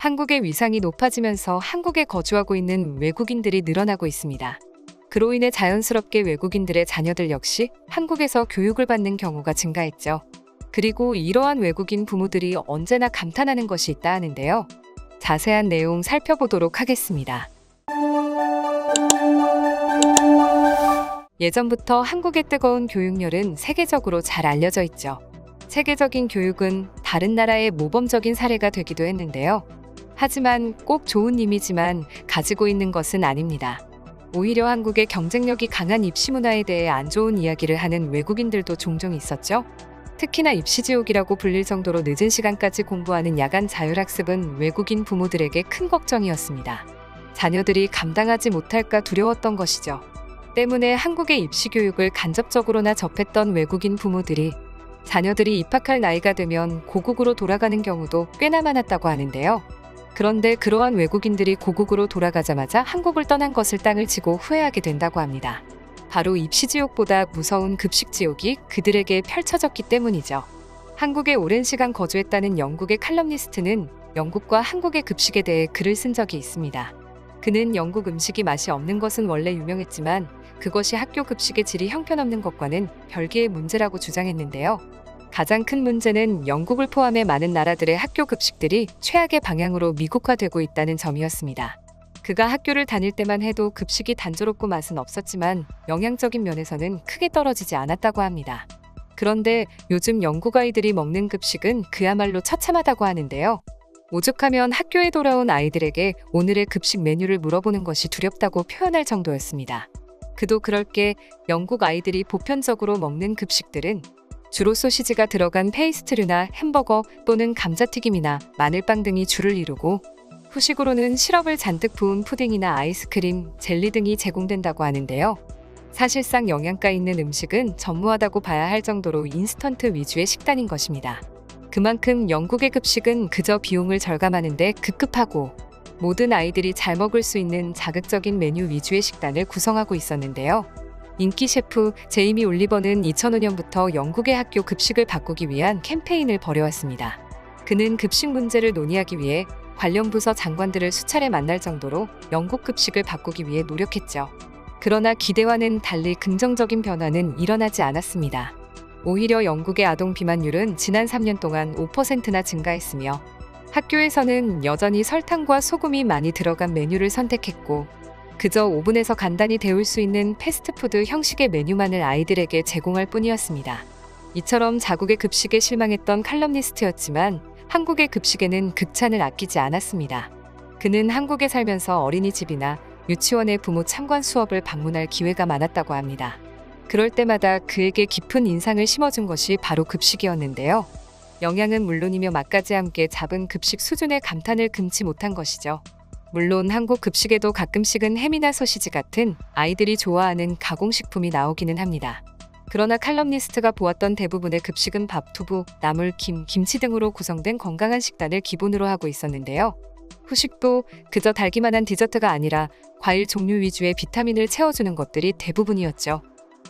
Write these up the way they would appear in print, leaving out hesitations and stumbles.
한국의 위상이 높아지면서 한국에 거주하고 있는 외국인들이 늘어나고 있습니다. 그로 인해 자연스럽게 외국인들의 자녀들 역시 한국에서 교육을 받는 경우가 증가했죠. 그리고 이러한 외국인 부모들이 언제나 감탄하는 것이 있다 하는데요. 자세한 내용 살펴보도록 하겠습니다. 예전부터 한국의 뜨거운 교육열은 세계적으로 잘 알려져 있죠. 세계적인 교육은 다른 나라의 모범적인 사례가 되기도 했는데요. 하지만 꼭 좋은 이미지만 가지고 있는 것은 아닙니다. 오히려 한국의 경쟁력이 강한 입시 문화에 대해 안 좋은 이야기를 하는 외국인들도 종종 있었죠. 특히나 입시지옥이라고 불릴 정도로 늦은 시간까지 공부하는 야간 자율학습은 외국인 부모들에게 큰 걱정이었습니다. 자녀들이 감당하지 못할까 두려웠던 것이죠. 때문에 한국의 입시교육을 간접적으로나 접했던 외국인 부모들이 자녀들이 입학할 나이가 되면 고국으로 돌아가는 경우도 꽤나 많았다고 하는데요. 그런데 그러한 외국인들이 고국으로 돌아가자마자 한국을 떠난 것을 땅을 치고 후회하게 된다고 합니다. 바로 입시지옥보다 무서운 급식지옥이 그들에게 펼쳐졌기 때문이죠. 한국에 오랜 시간 거주했다는 영국의 칼럼니스트는 영국과 한국의 급식에 대해 글을 쓴 적이 있습니다. 그는 영국 음식이 맛이 없는 것은 원래 유명했지만 그것이 학교 급식의 질이 형편없는 것과는 별개의 문제라고 주장했는데요. 가장 큰 문제는 영국을 포함해 많은 나라들의 학교 급식들이 최악의 방향으로 미국화되고 있다는 점이었습니다. 그가 학교를 다닐 때만 해도 급식이 단조롭고 맛은 없었지만 영양적인 면에서는 크게 떨어지지 않았다고 합니다. 그런데 요즘 영국 아이들이 먹는 급식은 그야말로 처참하다고 하는데요. 오죽하면 학교에 돌아온 아이들에게 오늘의 급식 메뉴를 물어보는 것이 두렵다고 표현할 정도였습니다. 그도 그럴 게 영국 아이들이 보편적으로 먹는 급식들은 주로 소시지가 들어간 페이스트류나 햄버거 또는 감자튀김이나 마늘빵 등이 주를 이루고 후식으로는 시럽을 잔뜩 부은 푸딩이나 아이스크림, 젤리 등이 제공된다고 하는데요. 사실상 영양가 있는 음식은 전무하다고 봐야 할 정도로 인스턴트 위주의 식단인 것입니다. 그만큼 영국의 급식은 그저 비용을 절감하는데 급급하고 모든 아이들이 잘 먹을 수 있는 자극적인 메뉴 위주의 식단을 구성하고 있었는데요. 인기 셰프 제이미 올리버는 2005년부터 영국의 학교 급식을 바꾸기 위한 캠페인을 벌여왔습니다. 그는 급식 문제를 논의하기 위해 관련 부서 장관들을 수차례 만날 정도로 영국 급식을 바꾸기 위해 노력했죠. 그러나 기대와는 달리 긍정적인 변화는 일어나지 않았습니다. 오히려 영국의 아동 비만율은 지난 3년 동안 5%나 증가했으며 학교에서는 여전히 설탕과 소금이 많이 들어간 메뉴를 선택했고 그저 오븐에서 간단히 데울 수 있는 패스트푸드 형식의 메뉴만을 아이들에게 제공할 뿐이었습니다. 이처럼 자국의 급식에 실망했던 칼럼니스트였지만 한국의 급식에는 극찬을 아끼지 않았습니다. 그는 한국에 살면서 어린이집이나 유치원의 부모 참관 수업을 방문할 기회가 많았다고 합니다. 그럴 때마다 그에게 깊은 인상을 심어준 것이 바로 급식이었는데요. 영양은 물론이며 맛까지 함께 잡은 급식 수준의 감탄을 금치 못한 것이죠. 물론 한국 급식에도 가끔씩은 햄이나 소시지 같은 아이들이 좋아하는 가공식품이 나오기는 합니다. 그러나 칼럼니스트가 보았던 대부분의 급식은 밥, 두부, 나물, 김, 김치 등으로 구성된 건강한 식단을 기본으로 하고 있었는데요. 후식도 그저 달기만 한 디저트가 아니라 과일 종류 위주의 비타민을 채워주는 것들이 대부분이었죠.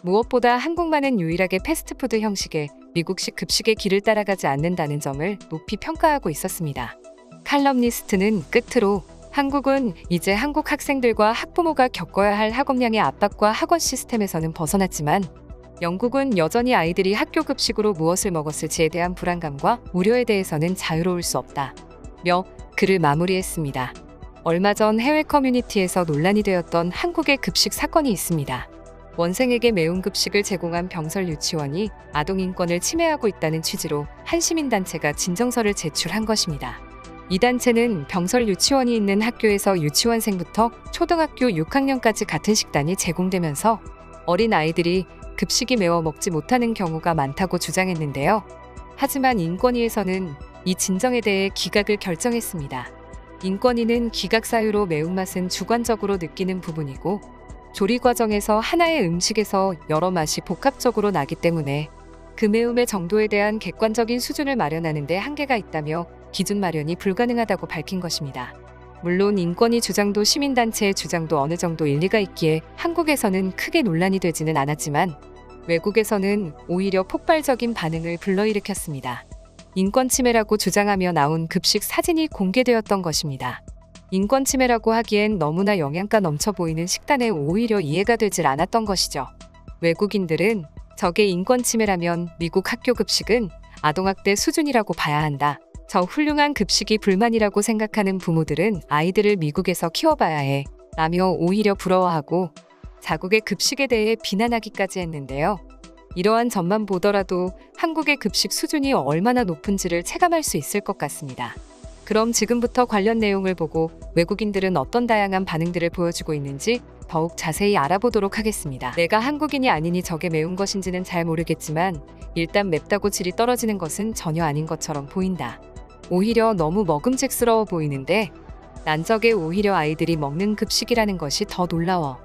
무엇보다 한국만은 유일하게 패스트푸드 형식의 미국식 급식의 길을 따라가지 않는다는 점을 높이 평가하고 있었습니다. 칼럼니스트는 끝으로 한국은 이제 한국 학생들과 학부모가 겪어야 할 학업량의 압박과 학원 시스템에서는 벗어났지만 영국은 여전히 아이들이 학교 급식으로 무엇을 먹었을지에 대한 불안감과 우려에 대해서는 자유로울 수 없다. 며 글을 마무리했습니다. 얼마 전 해외 커뮤니티에서 논란이 되었던 한국의 급식 사건이 있습니다. 원생에게 매운 급식을 제공한 병설 유치원이 아동 인권을 침해하고 있다는 취지로 한 시민단체가 진정서를 제출한 것입니다. 이 단체는 병설 유치원이 있는 학교에서 유치원생부터 초등학교 6학년까지 같은 식단이 제공되면서 어린 아이들이 급식이 매워 먹지 못하는 경우가 많다고 주장했는데요. 하지만 인권위에서는 이 진정에 대해 기각을 결정했습니다. 인권위는 기각 사유로 매운맛은 주관적으로 느끼는 부분이고 조리 과정에서 하나의 음식에서 여러 맛이 복합적으로 나기 때문에 그 매움의 정도에 대한 객관적인 수준을 마련하는 데 한계가 있다며 기준 마련이 불가능하다고 밝힌 것입니다. 물론 인권위 주장도 시민단체의 주장도 어느 정도 일리가 있기에 한국에서는 크게 논란이 되지는 않았지만 외국에서는 오히려 폭발적인 반응을 불러일으켰습니다. 인권 침해라고 주장하며 나온 급식 사진이 공개되었던 것입니다. 인권 침해라고 하기엔 너무나 영양가 넘쳐 보이는 식단에 오히려 이해가 되질 않았던 것이죠. 외국인들은 저게 인권 침해라면 미국 학교 급식은 아동학대 수준이라고 봐야 한다. 저 훌륭한 급식이 불만이라고 생각하는 부모들은 아이들을 미국에서 키워봐야 해. 라며 오히려 부러워하고 자국의 급식에 대해 비난하기까지 했는데요. 이러한 점만 보더라도 한국의 급식 수준이 얼마나 높은지를 체감할 수 있을 것 같습니다. 그럼 지금부터 관련 내용을 보고 외국인들은 어떤 다양한 반응들을 보여주고 있는지 더욱 자세히 알아보도록 하겠습니다. 내가 한국인이 아니니 저게 매운 것인지는 잘 모르겠지만 일단 맵다고 질이 떨어지는 것은 전혀 아닌 것처럼 보인다. 오히려 너무 먹음직스러워 보이는데 난 저게 오히려 아이들이 먹는 급식이라는 것이 더 놀라워.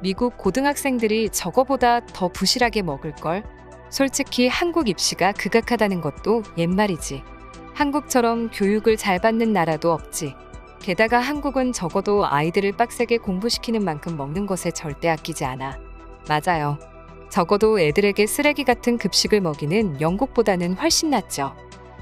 미국 고등학생들이 저거보다 더 부실하게 먹을걸? 솔직히 한국 입시가 극악하다는 것도 옛말이지. 한국처럼 교육을 잘 받는 나라도 없지. 게다가 한국은 적어도 아이들을 빡세게 공부시키는 만큼 먹는 것에 절대 아끼지 않아. 맞아요. 적어도 애들에게 쓰레기 같은 급식을 먹이는 영국보다는 훨씬 낫죠.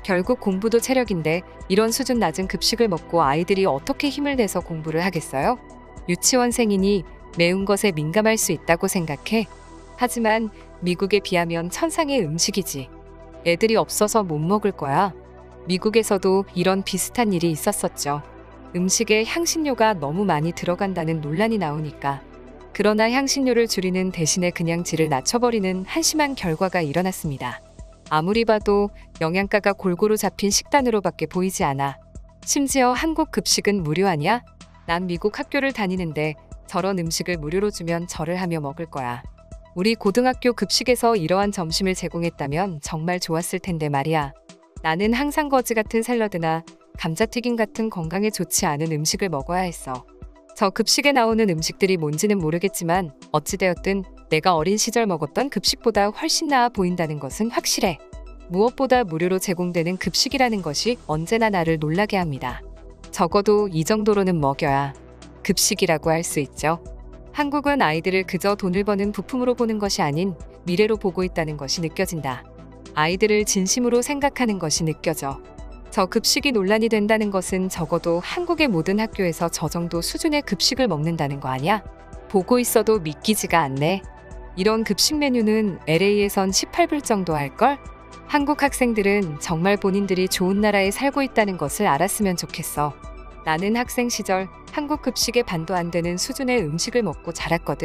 결국 공부도 체력인데 이런 수준 낮은 급식을 먹고 아이들이 어떻게 힘을 내서 공부를 하겠어요? 유치원생이니 매운 것에 민감할 수 있다고 생각해. 하지만 미국에 비하면 천상의 음식이지. 애들이 없어서 못 먹을 거야. 미국에서도 이런 비슷한 일이 있었었죠. 음식에 향신료가 너무 많이 들어간다는 논란이 나오니까. 그러나 향신료를 줄이는 대신에 그냥 질을 낮춰버리는 한심한 결과가 일어났습니다. 아무리 봐도 영양가가 골고루 잡힌 식단으로밖에 보이지 않아. 심지어 한국 급식은 무료 아니야? 난 미국 학교를 다니는데 저런 음식을 무료로 주면 절을 하며 먹을 거야. 우리 고등학교 급식에서 이러한 점심을 제공했다면 정말 좋았을 텐데 말이야. 나는 항상 거지 같은 샐러드나 감자튀김 같은 건강에 좋지 않은 음식을 먹어야 했어. 저 급식에 나오는 음식들이 뭔지는 모르겠지만 어찌되었든 내가 어린 시절 먹었던 급식보다 훨씬 나아 보인다는 것은 확실해. 무엇보다 무료로 제공되는 급식이라는 것이 언제나 나를 놀라게 합니다. 적어도 이 정도로는 먹여야 급식이라고 할 수 있죠. 한국은 아이들을 그저 돈을 버는 부품으로 보는 것이 아닌 미래로 보고 있다는 것이 느껴진다. 아이들을 진심으로 생각하는 것이 느껴져. 저 급식이 논란이 된다는 것은 적어도 한국의 모든 학교에서 저 정도 수준의 급식을 먹는다는 거 아니야? 보고 있어도 믿기지가 않네. 이런 급식 메뉴는 LA에선 18불 정도 할걸? 한국 학생들은 정말 본인들이 좋은 나라에 살고 있다는 것을 알았으면 좋겠어. 나는 학생 시절 한국 급식의 반도 안 되는 수준의 음식을 먹고 자랐거든.